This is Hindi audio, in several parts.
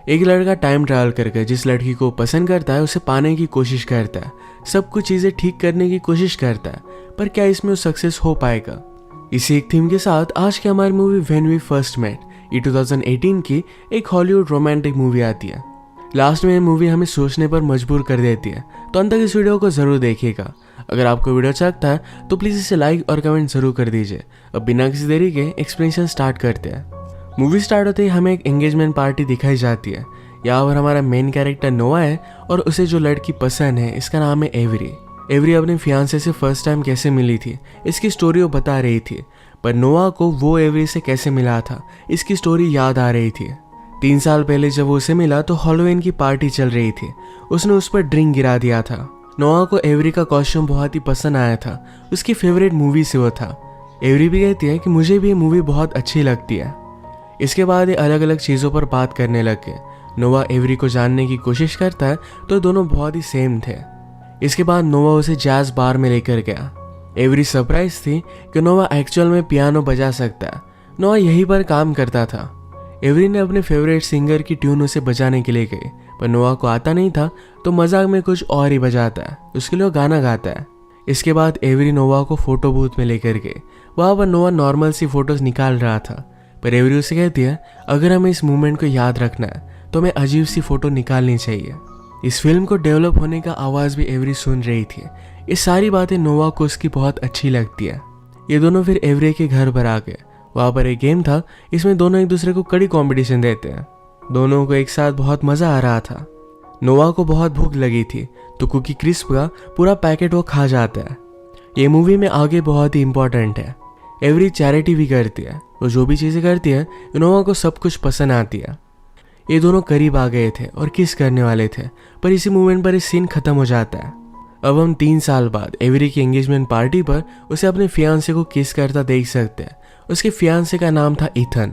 एक लड़का टाइम ट्रैवल करके जिस लड़की को पसंद करता है उसे पाने की कोशिश करता है, सब कुछ चीज़ें ठीक करने की कोशिश करता है, पर क्या इसमें वो सक्सेस हो पाएगा? इसी एक थीम के साथ आज की हमारी movie when we first met, ये 2018 की एक हॉलीवुड रोमांटिक मूवी आती है। लास्ट में ये मूवी हमें सोचने पर मजबूर कर देती है, तो अंत तक इस वीडियो को जरूर देखिएगा। अगर आपको वीडियो अच्छा लगता है तो प्लीज़ इसे लाइक और कमेंट जरूर कर दीजिए। अब बिना किसी देरी के एक्सप्लेनेशन स्टार्ट करते हैं। मूवी स्टार्ट होते ही हमें एक एंगेजमेंट पार्टी दिखाई जाती है। यहाँ पर हमारा मेन कैरेक्टर नोआ है और उसे जो लड़की पसंद है इसका नाम है एवरी। एवरी अपने फियांसे से फर्स्ट टाइम कैसे मिली थी इसकी स्टोरी वो बता रही थी, पर नोआ को वो एवरी से कैसे मिला था इसकी स्टोरी याद आ रही थी। 3 साल पहले जब वो उसे मिला तो हैलोवीन की पार्टी चल रही थी, उसने उस पर ड्रिंक गिरा दिया था। नोआ को एवरी का कॉस्ट्यूम बहुत ही पसंद आया था, उसकी फेवरेट मूवी से वो था। एवरी भी कहती है कि मुझे भी ये मूवी बहुत अच्छी लगती है। इसके बाद ये अलग अलग चीज़ों पर बात करने लग गए। नोआ एवरी को जानने की कोशिश करता है तो दोनों बहुत ही सेम थे। इसके बाद नोआ उसे जैज बार में लेकर गया। एवरी सरप्राइज थी कि नोआ एक्चुअल में पियानो बजा सकता है। नोआ यहीं पर काम करता था। एवरी ने अपने फेवरेट सिंगर की ट्यून उसे बजाने के लिए कही, पर नोआ को आता नहीं था तो मजाक में कुछ और ही बजाता है, उसके लिए गाना गाता है। इसके बाद एवरी नोआ को फोटो बूथ में लेकर गए। वहाँ पर नोआ नॉर्मल सी फोटोज निकाल रहा था, पर एवरी उसे कहती है अगर हमें इस मूवमेंट को याद रखना है तो हमें अजीब सी फोटो निकालनी चाहिए। इस फिल्म को डेवलप होने का आवाज़ भी एवरी सुन रही थी। ये सारी बातें नोआ को उसकी बहुत अच्छी लगती है। ये दोनों फिर एवरी के घर पर आ गए। वहाँ पर एक गेम था, इसमें दोनों एक दूसरे को कड़ी कंपटीशन देते हैं। दोनों को एक साथ बहुत मज़ा आ रहा था। नोआ को बहुत भूख लगी थी तो कुकी क्रिस्प का पूरा पैकेट वो खा जाता है। ये मूवी में आगे बहुत ही इंपॉर्टेंट है। एवरी चैरिटी भी करती है, वो जो भी चीज़ें करती है नोआ को सब कुछ पसंद आती है। ये दोनों करीब आ गए थे और किस करने वाले थे, पर इसी मूवमेंट पर इस सीन खत्म हो जाता है। अब हम 3 साल बाद एवरी की एंगेजमेंट पार्टी पर उसे अपने फियांसे को किस करता देख सकते हैं। उसके फियांसे का नाम था इथन।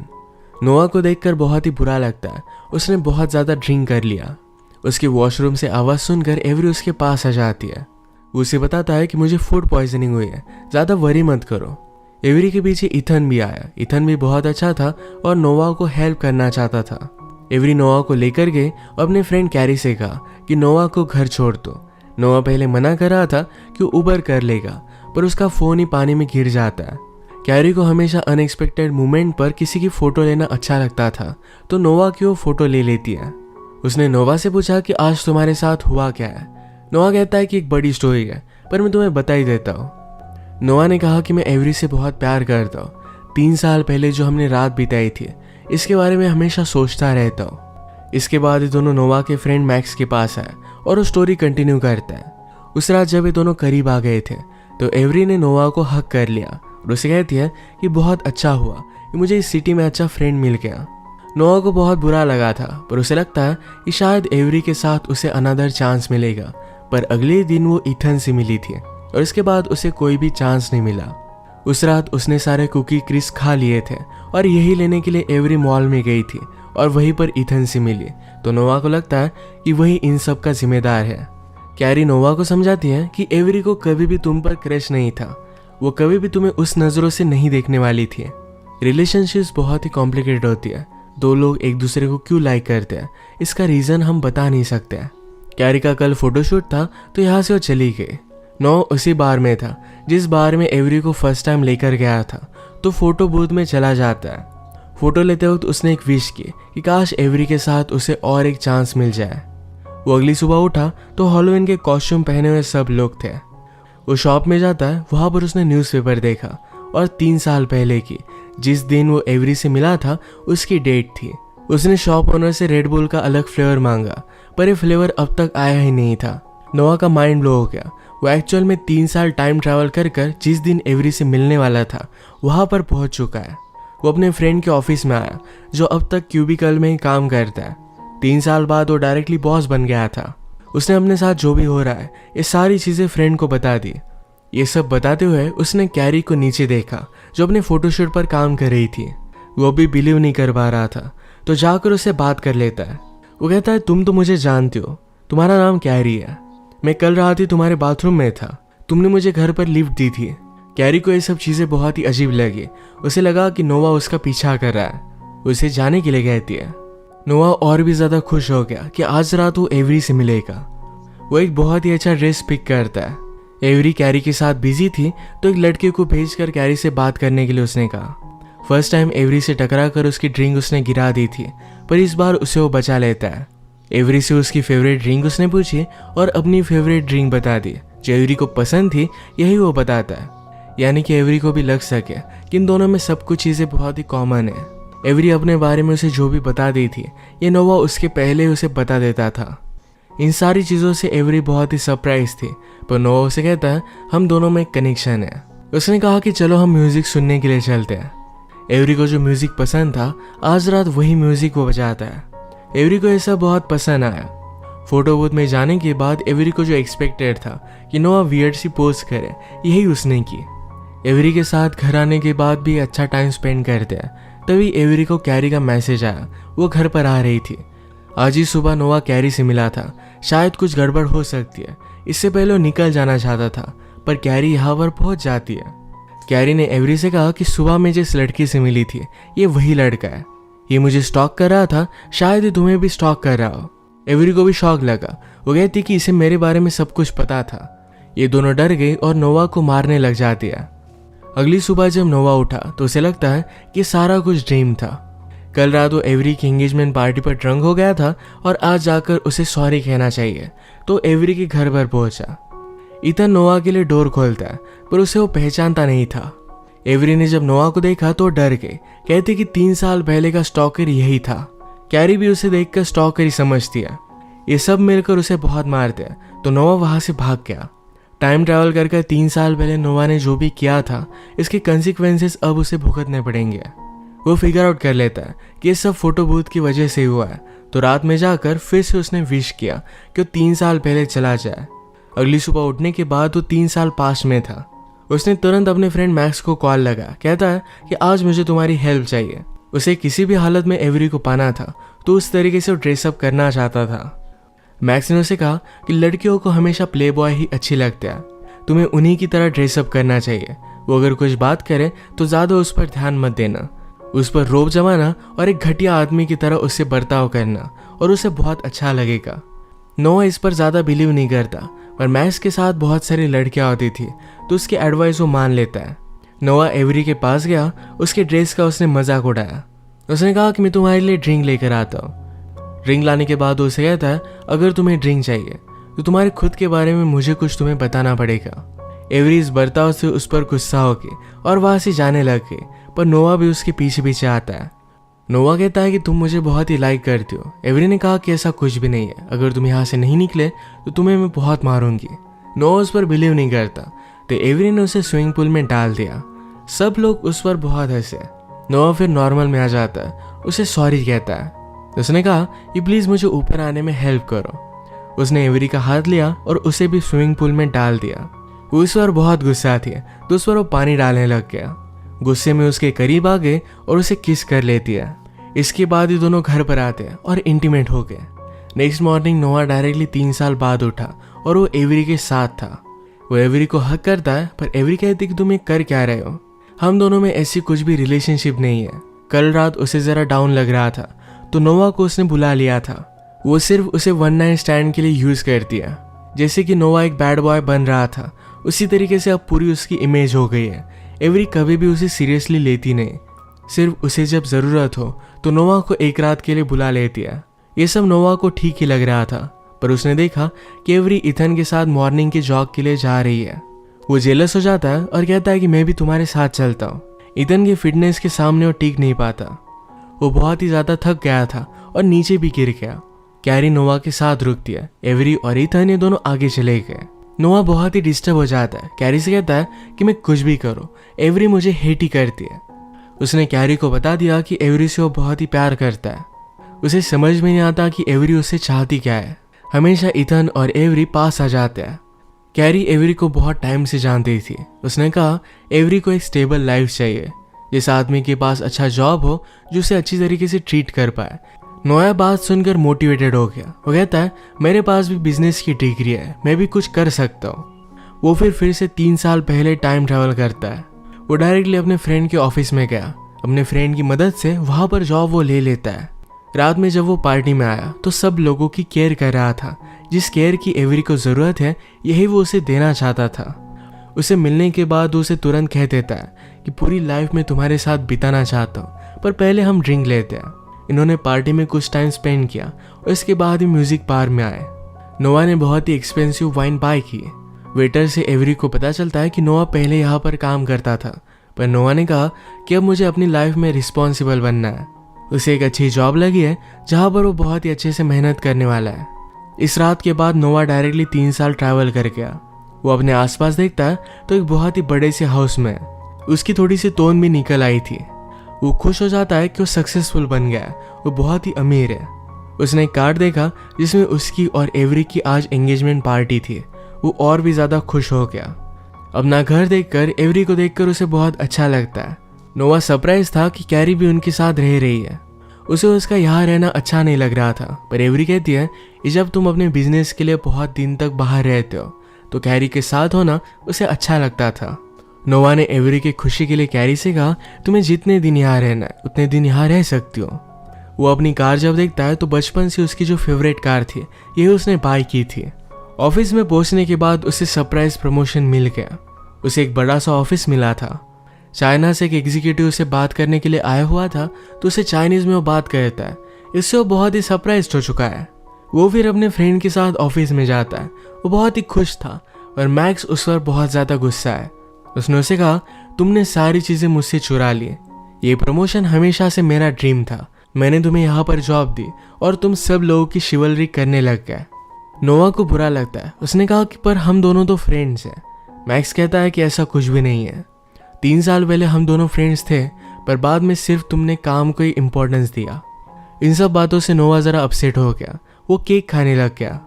नोआ को देखकर बहुत ही बुरा लगता है, उसने बहुत ज़्यादा ड्रिंक कर लिया। उसकी वॉशरूम से आवाज़ सुनकर एवरी उसके पास आ जाती है। वो उसे बताता है कि मुझे फूड पॉइजनिंग हुई है, ज़्यादा वरी मत करो। एवरी के पीछे इथन भी आया। इथन भी बहुत अच्छा था और नोआ को हेल्प करना चाहता था। एवरी नोआ को लेकर गए और अपने फ्रेंड कैरी से कहा कि नोआ को घर छोड़ दो। नोआ पहले मना कर रहा था कि वो उबर कर लेगा, पर उसका फ़ोन ही पानी में गिर जाता है। कैरी को हमेशा अनएक्सपेक्टेड मोमेंट पर किसी की फ़ोटो लेना अच्छा लगता था, तो नोआ की वो फ़ोटो ले लेती है। उसने नोआ से पूछा कि आज तुम्हारे साथ हुआ क्या है। नोआ कहता है कि एक बड़ी स्टोरी है, पर मैं तुम्हें बता ही देता हूँ। नोआ ने कहा कि मैं एवरी से बहुत प्यार करता हूँ। 3 साल पहले जो हमने रात बिताई थी इसके बारे में हमेशा सोचता रहता हूँ। इसके बाद ये दोनों नोआ के फ्रेंड मैक्स के पास आए और वो स्टोरी कंटिन्यू करता है। उस रात जब ये दोनों करीब आ गए थे तो एवरी ने नोआ को हक कर लिया और उसे कहती है कि बहुत अच्छा हुआ कि मुझे इस सिटी में अच्छा फ्रेंड मिल गया। नोआ को बहुत बुरा लगा था, पर उसे लगता है कि शायद एवरी के साथ उसे अनदर चांस मिलेगा। पर अगले दिन वो इथन से मिली थी और इसके बाद उसे कोई भी चांस नहीं मिला। उस रात उसने सारे कुकी क्रिस्प खा लिए थे और यही लेने के लिए एवरी मॉल में गई थी और वहीं पर इथन से मिली, तो नोआ को लगता है कि वही इन सब का जिम्मेदार है। कैरी नोआ को समझाती है कि एवरी को कभी भी तुम पर क्रश नहीं था, वो कभी भी तुम्हें उस नज़रों से नहीं देखने वाली थी। रिलेशनशिप्स बहुत ही कॉम्प्लिकेटेड होती है। 2 लोग एक दूसरे को क्यों लाइक करते हैं इसका रीज़न हम बता नहीं सकते हैं। कैरी का कल फोटोशूट था तो यहाँ से वो चली गई। नोआ उसी बार में था जिस बार में एवरी को फर्स्ट टाइम लेकर गया था, तो फोटो बूथ में चला जाता है। फोटो लेते वक्त उसने एक विश की कि काश एवरी के साथ उसे और एक चांस मिल जाए। वो अगली सुबह उठा तो हैलोवीन के कॉस्ट्यूम पहने हुए सब लोग थे। वो शॉप में जाता है, वहाँ पर उसने न्यूज़पेपर देखा और 3 साल पहले की जिस दिन वो एवरी से मिला था उसकी डेट थी। उसने शॉप ओनर से रेड बुल का अलग फ्लेवर मांगा, पर ये फ्लेवर अब तक आया ही नहीं था। नोआ का माइंड ब्लो हो गया। वो एक्चुअल में 3 साल टाइम ट्रैवल कर जिस दिन एवरी से मिलने वाला था वहाँ पर पहुँच चुका है। वो अपने फ्रेंड के ऑफिस में आया जो अब तक क्यूबिकल में ही काम करता है। 3 साल बाद वो डायरेक्टली बॉस बन गया था। उसने अपने साथ जो भी हो रहा है ये सारी चीज़ें फ्रेंड को बता दी। ये सब बताते हुए उसने कैरी को नीचे देखा जो अपने फोटोशूट पर काम कर रही थी। वो भी बिलीव नहीं कर पा रहा था, तो जाकर उससे बात कर लेता है। वो कहता है तुम तो मुझे जानते हो, तुम्हारा नाम कैरी है। मैं कल रात ही तुम्हारे बाथरूम में था, तुमने मुझे घर पर लिफ्ट दी थी। कैरी को ये सब चीज़ें बहुत ही अजीब लगी। उसे लगा कि नोवा उसका पीछा कर रहा है। उसे जाने के लिए कहती है। नोआ और भी ज़्यादा खुश हो गया कि आज रात वो एवरी से मिलेगा। वो एक बहुत ही अच्छा ड्रेस पिक करता है। एवरी कैरी के साथ बिजी थी तो एक लड़के को भेजकर कैरी से बात करने के लिए उसने कहा। फर्स्ट टाइम एवरी से टकरा कर उसकी ड्रिंक उसने गिरा दी थी, पर इस बार उसे वो बचा लेता है। एवरी से उसकी फेवरेट ड्रिंक उसने पूछी और अपनी फेवरेट ड्रिंक बता दी। जो एवरी को पसंद थी यही वो बताता है, यानी कि एवरी को भी लग सके कि इन दोनों में सब कुछ चीज़ें बहुत ही कॉमन है। एवरी अपने बारे में उसे जो भी बता दी थी ये नोआ उसके पहले उसे बता देता था। इन सारी चीज़ों से एवरी बहुत ही सरप्राइज थी, पर नोआ उसे कहता है हम दोनों में एक कनेक्शन है। उसने कहा कि चलो हम म्यूज़िक सुनने के लिए चलते हैं। एवरी को जो म्यूज़िक पसंद था आज रात वही म्यूज़िक वो बजाता है। एवरी को ऐसा बहुत पसंद आया। फोटो बूथ में जाने के बाद एवरी को जो एक्सपेक्टेड था कि नोआ वियर्ड सी पोज करे, यही उसने की। एवरी के साथ घर आने के बाद भी अच्छा टाइम स्पेंड करते हैं। तभी एवरी को कैरी का मैसेज आया, वो घर पर आ रही थी। आज ही सुबह नोआ कैरी से मिला था। शायद कुछ गड़बड़ हो सकती है, इससे पहले वो निकल जाना चाहता था, पर कैरी यहाँ पर पहुंच जाती है। कैरी ने एवरी से कहा कि सुबह में जिस लड़की से मिली थी ये वही लड़का है, ये मुझे स्टॉक कर रहा था, शायद ये तुम्हें भी स्टॉक कर रहा हो। एवरी को भी शौक लगा। वो कहती कि इसे मेरे बारे में सब कुछ पता था। ये दोनों डर गई और नोआ को मारने लग जाती है। अगली सुबह जब नोआ उठा तो उसे लगता है कि सारा कुछ ड्रीम था। कल रात वो एवरी की एंगेजमेंट पार्टी पर ड्रंक हो गया था और आज जाकर उसे सॉरी कहना चाहिए, तो एवरी के घर पर पहुंचा। इथन नोआ के लिए डोर खोलता है, पर उसे वो पहचानता नहीं था। एवरी ने जब नोआ को देखा तो डर गई, कहती कि 3 साल पहले का स्टॉकर यही था। कैरी भी उसे देखकर स्टॉकर ही समझती है। ये सब मिलकर उसे बहुत मारते हैं, तो नोआ वहां से भाग गया। टाइम ट्रैवल कर 3 साल पहले नोआ ने जो भी किया था इसके कंसिक्वेंसेस अब उसे भुगतने पड़ेंगे। वो फिगर आउट कर लेता है कि ये सब फोटो बूथ की वजह से हुआ है, तो रात में जाकर फिर से उसने विश किया कि वो 3 साल पहले चला जाए। अगली सुबह उठने के बाद वो 3 साल पास्ट में था। उसने तुरंत अपने फ्रेंड मैक्स को कॉल लगा, कहता है कि आज मुझे तुम्हारी हेल्प चाहिए। उसे किसी भी हालत में एवरी को पाना था, तो उस तरीके से वो ड्रेसअप करना चाहता था। मैक्स ने उसे कहा कि लड़कियों को हमेशा प्ले बॉय ही अच्छी लगता है, तुम्हें उन्हीं की तरह ड्रेसअप करना चाहिए। वो अगर कुछ बात करे तो ज़्यादा उस पर ध्यान मत देना, उस पर रोब जमाना और एक घटिया आदमी की तरह उससे बर्ताव करना, और उसे बहुत अच्छा लगेगा। नोआ इस पर ज़्यादा बिलीव नहीं करता, पर मैक्स के साथ बहुत सारी लड़कियां होती थी, तो उसकी एडवाइस वो मान लेता है। नोआ एवरी के पास गया, उसके ड्रेस का उसने मजाक उड़ाया। उसने कहा कि मैं तुम्हारे लिए ड्रिंक लेकर आता हूँ। ड्रिंक लाने के बाद उसे कहता है अगर तुम्हें ड्रिंक चाहिए तो तुम्हारे खुद के बारे में मुझे कुछ तुम्हें बताना पड़ेगा। एवरी इस बर्ताव से उस पर गुस्सा हो गई और वहां से जाने लग गई, पर नोआ भी उसके पीछे पीछे आता है। नोआ कहता है कि तुम मुझे बहुत ही लाइक करती हो। एवरी ने कहा कि ऐसा कुछ भी नहीं है, अगर तुम यहाँ से नहीं निकले तो तुम्हें मैं बहुत मारूंगी। नोआ उस पर बिलीव नहीं करता, तो एवरी ने उसे स्विमिंग पूल में डाल दिया। सब लोग उस पर बहुत हंसे। नोआ फिर नॉर्मल में आ जाता है, उसे सॉरी कहता है। उसने कहा कि प्लीज़ मुझे ऊपर आने में हेल्प करो। उसने एवरी का हाथ लिया और उसे भी स्विमिंग पूल में डाल दिया। वो उस पर बहुत गुस्सा थी, तो उस पर वो पानी डालने लग गया। गुस्से में उसके करीब आ गए और उसे किस कर लेती है। इसके बाद ये दोनों घर पर आते हैं और इंटीमेट हो गए। नेक्स्ट मॉर्निंग नोआ डायरेक्टली 3 साल बाद उठा और वो एवरी के साथ था। वो एवरी को हक करता है, पर एवरी कहती कि तुम ये कर क्या रहे हो, हम दोनों में ऐसी कुछ भी रिलेशनशिप नहीं है। कल रात उसे ज़रा डाउन लग रहा था, तो नोआ को उसने बुला लिया था। वो सिर्फ उसे 1 नाइट स्टैंड के लिए यूज़ करती है। जैसे कि नोआ एक बैड बॉय बन रहा था, उसी तरीके से अब पूरी उसकी इमेज हो गई है। एवरी कभी भी उसे सीरियसली लेती नहीं, सिर्फ उसे जब ज़रूरत हो तो नोआ को एक रात के लिए बुला लेती है। ये सब नोआ को ठीक ही लग रहा था, पर उसने देखा कि एवरी इथन के साथ मॉर्निंग के जॉग के लिए जा रही है। वो जेलस हो जाता है और कहता है कि मैं भी तुम्हारे साथ चलता हूँ। इथन की फिटनेस के सामने वो टिक नहीं पाता। वो बहुत ही ज़्यादा थक गया था और नीचे भी गिर गया। कैरी नोआ के साथ रुकती है। एवरी और इथन ये दोनों आगे चले गए। नोआ बहुत ही डिस्टर्ब हो जाता है। कैरी से कहता है कि मैं कुछ भी करूं, एवरी मुझे हेट ही करती है। उसने कैरी को बता दिया कि एवरी से वो बहुत ही प्यार करता है। उसे समझ में नहीं आता कि एवरी उससे चाहती क्या है। हमेशा इथन और एवरी पास आ जाते हैं। कैरी एवरी को बहुत टाइम से जानती थी। उसने कहा एवरी को एक स्टेबल लाइफ चाहिए, जिस आदमी के पास अच्छा जॉब हो जो उसे अच्छी तरीके से ट्रीट कर पाए। नोआ बात सुनकर मोटिवेटेड हो गया। वो कहता है मेरे पास भी बिजनेस की डिग्री है, मैं भी कुछ कर सकता हूँ। वो फिर से 3 साल पहले टाइम ट्रैवल करता है। वो डायरेक्टली अपने फ्रेंड के ऑफिस में गया। अपने फ्रेंड की मदद से वहाँ पर जॉब वो ले लेता है। रात में जब वो पार्टी में आया तो सब लोगों की केयर कर रहा था। जिस केयर की एवरी को ज़रूरत है यही वो उसे देना चाहता था। उसे मिलने के बाद उसे तुरंत कह देता है कि पूरी लाइफ में तुम्हारे साथ बिताना चाहता हूँ, पर पहले हम ड्रिंक लेते हैं। इन्होंने पार्टी में कुछ टाइम स्पेंड किया और इसके बाद ही म्यूजिक बार में आए। नोआ ने बहुत ही एक्सपेंसिव वाइन बाय की। वेटर से एवरी को पता चलता है कि नोआ पहले यहाँ पर काम करता था, पर नोआ ने कहा कि अब मुझे अपनी लाइफ में रिस्पॉन्सिबल बनना है। उसे एक अच्छी जॉब लगी है जहाँ पर वो बहुत ही अच्छे से मेहनत करने वाला है। इस रात के बाद नोआ डायरेक्टली 3 साल ट्रैवल कर गया। वो अपने आसपास देखता है तो एक बहुत ही बड़े से हाउस में उसकी थोड़ी सी टोन भी निकल आई थी। वो खुश हो जाता है कि वो सक्सेसफुल बन गया है, वो बहुत ही अमीर है। उसने एक कार्ड देखा जिसमें उसकी और एवरी की आज एंगेजमेंट पार्टी थी। वो और भी ज़्यादा खुश हो गया। अपना घर देखकर एवरी को देखकर उसे बहुत अच्छा लगता है। नोआ सरप्राइज था कि कैरी भी उनके साथ रह रही है। उसे उसका यहाँ रहना अच्छा नहीं लग रहा था, पर एवरी कहती है कि जब तुम अपने बिजनेस के लिए बहुत दिन तक बाहर रहते हो तो कैरी के साथ होना उसे अच्छा लगता था। नोआ ने एवरी की खुशी के लिए कैरी से कहा, तुम्हें जितने दिन यहाँ रहना है उतने दिन यहाँ रह सकती हो। वो अपनी कार जब देखता है तो बचपन से उसकी जो फेवरेट कार थी यही उसने बाय की थी। ऑफिस में पहुंचने के बाद उसे सरप्राइज प्रमोशन मिल गया। उसे एक बड़ा सा ऑफिस मिला था। चाइना से एक एग्जीक्यूटिव से बात करने के लिए आया हुआ था तो उसे चाइनीज में वो बात करता है। इससे वो बहुत ही सरप्राइज हो चुका है। वो फिर अपने फ्रेंड के साथ ऑफिस में जाता है। वो बहुत ही खुश था और मैक्स उस पर बहुत ज़्यादा गुस्सा है। उसने उसे कहा, तुमने सारी चीज़ें मुझसे चुरा ली। ये प्रमोशन हमेशा से मेरा ड्रीम था। मैंने तुम्हें यहाँ पर जॉब दी और तुम सब लोगों की शिवलरी करने लग गए। नोआ को बुरा लगता है। उसने कहा कि पर हम दोनों तो फ्रेंड्स हैं। मैक्स कहता है कि ऐसा कुछ भी नहीं है। 3 साल पहले हम दोनों फ्रेंड्स थे, पर बाद में सिर्फ तुमने काम को ही इम्पोर्टेंस दिया। इन सब बातों से नोआ ज़रा अपसेट हो गया। वो केक खाने लग गया।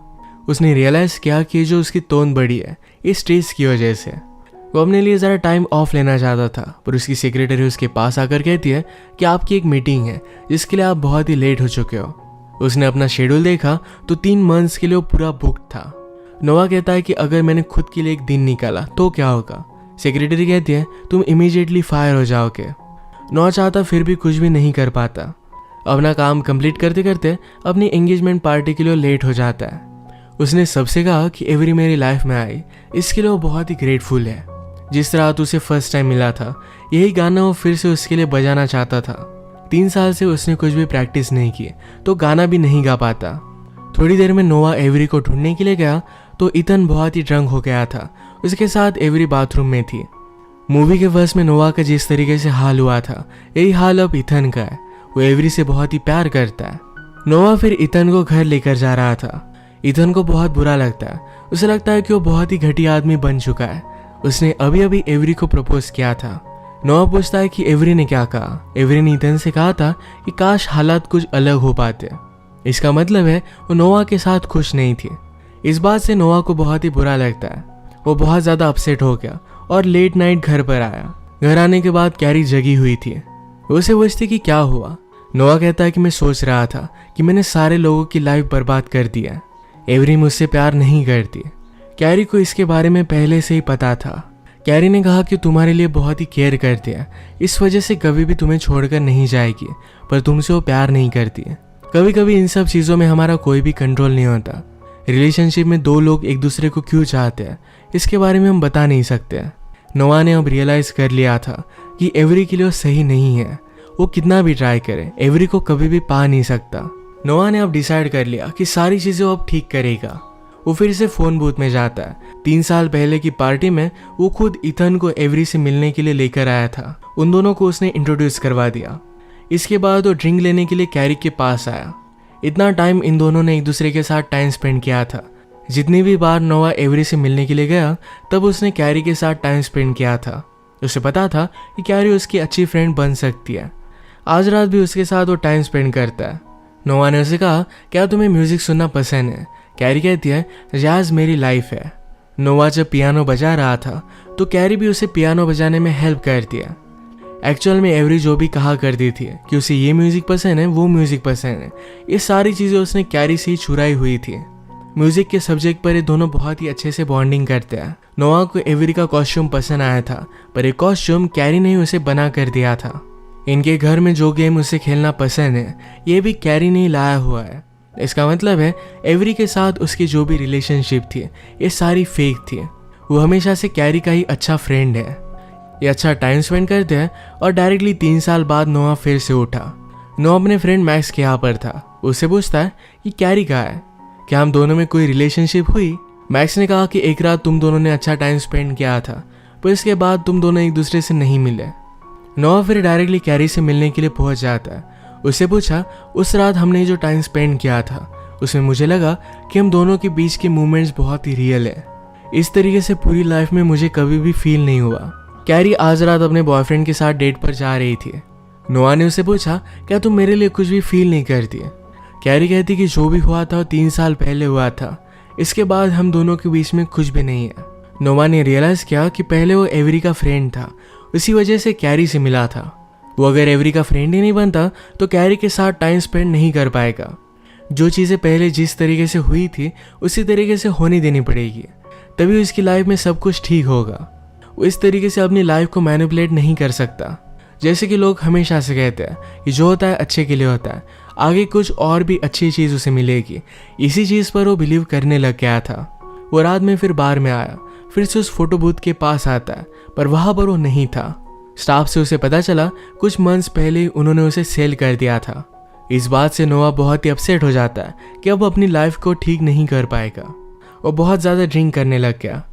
उसने रियलाइज़ किया कि जो उसकी टोन बढ़ी है इस स्ट्रेस की वजह से। वो अपने लिए ज़रा टाइम ऑफ लेना चाहता था, पर उसकी सेक्रेटरी उसके पास आकर कहती है कि आपकी एक मीटिंग है जिसके लिए आप बहुत ही लेट हो चुके हो। उसने अपना शेड्यूल देखा तो 3 मंथ्स के लिए वो पूरा बुक्ड था। नोआ कहता है कि अगर मैंने खुद के लिए एक दिन निकाला तो क्या होगा। सेक्रेटरी कहती है तुम इमीडिएटली फायर हो जाओगे। नोआ चाहता फिर भी कुछ भी नहीं कर पाता। अपना काम कंप्लीट करते करते अपनी एंगेजमेंट पार्टी के लिए लेट हो जाता है। उसने सबसे कहा कि एवरी मेरी लाइफ में आई, इसके लिए वो बहुत ही ग्रेटफुल है। जिस रात उसे फर्स्ट टाइम मिला था यही गाना वो फिर से उसके लिए बजाना चाहता था। 3 साल से उसने कुछ भी प्रैक्टिस नहीं की तो गाना भी नहीं गा पाता। थोड़ी देर में नोआ एवरी को ढूंढने के लिए गया तो इथन बहुत ही ड्रंक हो गया था। उसके साथ एवरी बाथरूम में थी। मूवी के वर्ष में नोआ का जिस तरीके से हाल हुआ था यही हाल अब इथन का है। वो एवरी से बहुत ही प्यार करता है। नोआ फिर इथन को घर लेकर जा रहा था। इथन को बहुत बुरा लगता है। उसे लगता है कि वो बहुत ही घटिया आदमी बन चुका है। उसने अभी अभी एवरी को प्रपोज किया था। नोआ पूछता है कि एवरी ने क्या कहा। एवरी ने इथन से कहा था कि काश हालात कुछ अलग हो पाते। इसका मतलब है वो नोआ के साथ खुश नहीं थी। इस बात से नोआ को बहुत ही बुरा लगता है। वो बहुत ज़्यादा अपसेट हो गया और लेट नाइट घर पर आया। घर आने के बाद कैरी जगी हुई थी। वो उसे पूछती कि क्या हुआ। नोआ कहता है कि मैं सोच रहा था कि मैंने सारे लोगों की लाइफ बर्बाद कर दिया। एवरी मुझसे प्यार नहीं करती। कैरी को इसके बारे में पहले से ही पता था। कैरी ने कहा कि तुम्हारे लिए बहुत ही केयर करती है, इस वजह से कभी भी तुम्हें छोड़कर नहीं जाएगी, पर तुमसे वो प्यार नहीं करती है। कभी कभी इन सब चीज़ों में हमारा कोई भी कंट्रोल नहीं होता। रिलेशनशिप में 2 लोग एक दूसरे को क्यों चाहते हैं इसके बारे में हम बता नहीं सकते। नोआ ने अब रियलाइज़ कर लिया था कि एवरी के लिए वो सही नहीं है। वो कितना भी ट्राई करे एवरी को कभी भी पा नहीं सकता। नोआ ने अब डिसाइड कर लिया कि सारी चीज़ें वो अब ठीक करेगा। वो फिर से फ़ोन बूथ में जाता है। 3 साल पहले की पार्टी में वो खुद इथन को एवरी से मिलने के लिए लेकर आया था। उन दोनों को उसने इंट्रोड्यूस करवा दिया। इसके बाद वो ड्रिंक लेने के लिए कैरी के पास आया। इतना टाइम इन दोनों ने एक दूसरे के साथ टाइम स्पेंड किया था। जितनी भी बार नोआ एवरी से मिलने के लिए गया तब उसने कैरी के साथ टाइम स्पेंड किया था। उसे पता था कि कैरी उसकी अच्छी फ्रेंड बन सकती है। आज रात भी उसके साथ वो टाइम स्पेंड करता है। नोआ ने उसे कहा, क्या तुम्हें म्यूजिक सुनना पसंद है। कैरी कहती है, जैज़ मेरी लाइफ है। नोआ जब पियानो बजा रहा था तो कैरी भी उसे पियानो बजाने में हेल्प करती है। एक्चुअल में एवरी जो भी कहा करती थी कि उसे ये म्यूजिक पसंद है वो म्यूजिक पसंद है, ये सारी चीज़ें उसने कैरी से ही चुराई हुई थी। म्यूजिक के सब्जेक्ट पर ये दोनों बहुत ही अच्छे से बॉन्डिंग करते हैं। नोआ को एवरी का कॉस्ट्यूम पसंद आया था, पर एक कॉस्ट्यूम कैरी ने उसे बना कर दिया था। इनके घर में जो गेम उसे खेलना पसंद है ये भी कैरी ने ही लाया हुआ है। इसका मतलब है एवरी के साथ उसकी जो भी रिलेशनशिप थी ये सारी फेक थी। वो हमेशा से कैरी का ही अच्छा फ्रेंड है। ये अच्छा टाइम स्पेंड करते हैं और डायरेक्टली 3 साल बाद नोआ फिर से उठा। नोआ अपने फ्रेंड मैक्स के यहाँ पर था। उससे पूछता है कि कैरी कहाँ है, क्या हम दोनों में कोई रिलेशनशिप हुई। मैक्स ने कहा कि एक रात तुम दोनों ने अच्छा टाइम स्पेंड किया था पर इसके बाद तुम दोनों एक दूसरे से नहीं मिले। नोआ फिर डायरेक्टली कैरी से मिलने के लिए पहुंच जाता है। उससे पूछा उस रात हमने जो टाइम स्पेंड किया था उसमें मुझे लगा कि हम दोनों के बीच के मूवमेंट्स बहुत ही रियल है। इस तरीके से पूरी लाइफ में मुझे कभी भी फील नहीं हुआ। कैरी आज रात अपने बॉयफ्रेंड के साथ डेट पर जा रही थी। नोआ ने उससे पूछा क्या तुम मेरे लिए कुछ भी फील नहीं करती। कैरी कहती कि जो भी हुआ था 3 साल पहले हुआ था, इसके बाद हम दोनों के बीच में कुछ भी नहीं है। नोआ ने रियलाइज किया कि पहले वो एवरी का फ्रेंड था, उसी वजह से कैरी से मिला था। वो अगर एवरी का फ्रेंड ही नहीं बनता तो कैरी के साथ टाइम स्पेंड नहीं कर पाएगा। जो चीज़ें पहले जिस तरीके से हुई थी उसी तरीके से होने देनी पड़ेगी, तभी उसकी लाइफ में सब कुछ ठीक होगा। वो इस तरीके से अपनी लाइफ को मैनिपुलेट नहीं कर सकता। जैसे कि लोग हमेशा से कहते हैं कि जो होता है अच्छे के लिए होता है, आगे कुछ और भी अच्छी चीज़ उसे मिलेगी। इसी चीज़ पर वो बिलीव करने लग गया था। वो रात में फिर बार में आया, फिर से उस फोटो बूथ के पास आता है पर वहाँ पर वो नहीं था। स्टाफ से उसे पता चला कुछ मंथ्स पहले उन्होंने उसे सेल कर दिया था। इस बात से नोआ बहुत ही अपसेट हो जाता है कि अब अपनी लाइफ को ठीक नहीं कर पाएगा। वो बहुत ज़्यादा ड्रिंक करने लग गया।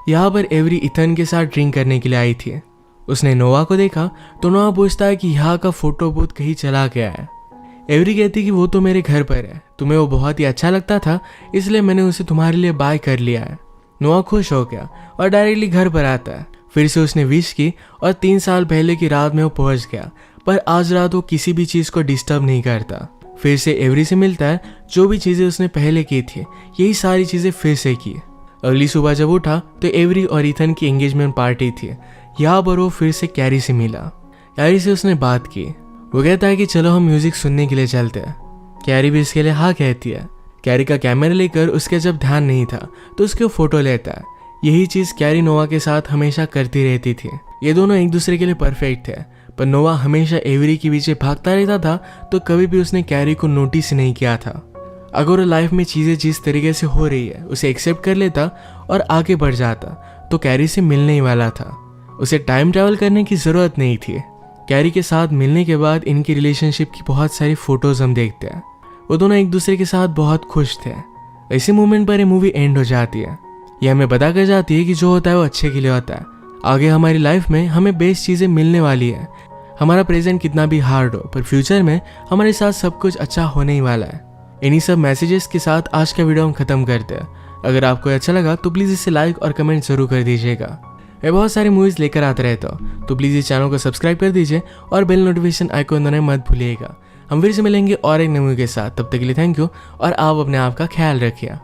यहाँ पर एवरी इथन के साथ ड्रिंक करने के लिए आई थी। उसने नोआ को देखा तो नोआ पूछता है कि यहाँ का फोटो बूथ कहीं चला गया है। एवरी कहती कि वो तो मेरे घर पर है, तुम्हें वो बहुत ही अच्छा लगता था इसलिए मैंने उसे तुम्हारे लिए बाय कर लिया है। नोआ खुश हो गया और डायरेक्टली घर पर आता है। फिर से उसने विश की और 3 साल पहले की रात में वो पहुंच गया, पर आज रात वो किसी भी चीज़ को डिस्टर्ब नहीं करता। फिर से एवरी से मिलता है। जो भी चीज़ें उसने पहले की थी यही सारी चीज़ें फिर से की। अगली सुबह जब उठा तो एवरी और इथन की एंगेजमेंट पार्टी थी। यहाँ पर वो फिर से कैरी से मिला। कैरी से उसने बात की। वो कहता है कि चलो हम म्यूजिक सुनने के लिए चलते हैं। कैरी भी इसके लिए हाँ कहती है। कैरी का कैमरा लेकर उसके जब ध्यान नहीं था तो उसके फोटो लेता है। यही चीज़ कैरी नोआ के साथ हमेशा करती रहती थी। ये दोनों एक दूसरे के लिए परफेक्ट थे, पर नोआ हमेशा एवरी के पीछे भागता रहता था तो कभी भी उसने कैरी को नोटिस नहीं किया था। अगर वो लाइफ में चीज़ें जिस तरीके से हो रही है उसे एक्सेप्ट कर लेता और आगे बढ़ जाता तो कैरी से मिलने ही वाला था। उसे टाइम ट्रैवल करने की ज़रूरत नहीं थी। कैरी के साथ मिलने के बाद इनकी रिलेशनशिप की बहुत सारी फोटोज हम देखते हैं। वो दोनों एक दूसरे के साथ बहुत खुश थे। इसी मोमेंट पर ये मूवी एंड हो जाती है। ये हमें बता कर जाती है कि जो होता है वो अच्छे के लिए होता है। आगे हमारी लाइफ में हमें बेस्ट चीज़ें मिलने वाली है। हमारा प्रेजेंट कितना भी हार्ड हो पर फ्यूचर में हमारे साथ सब कुछ अच्छा होने ही वाला है। इन्हीं सब मैसेजेस के साथ आज का वीडियो हम खत्म करते हैं। अगर आपको अच्छा लगा तो प्लीज़ इसे लाइक और कमेंट जरूर कर दीजिएगा। मैं बहुत सारी मूवीज़ लेकर आता रहता हूँ तो प्लीज़ इस चैनल को सब्सक्राइब कर दीजिए और बेल नोटिफिकेशन आइकॉन दबाना मत भूलिएगा। हम फिर से मिलेंगे और एक नई मूवी के साथ। तब तक के लिए थैंक यू और आप अपने आप का ख्याल रखिए।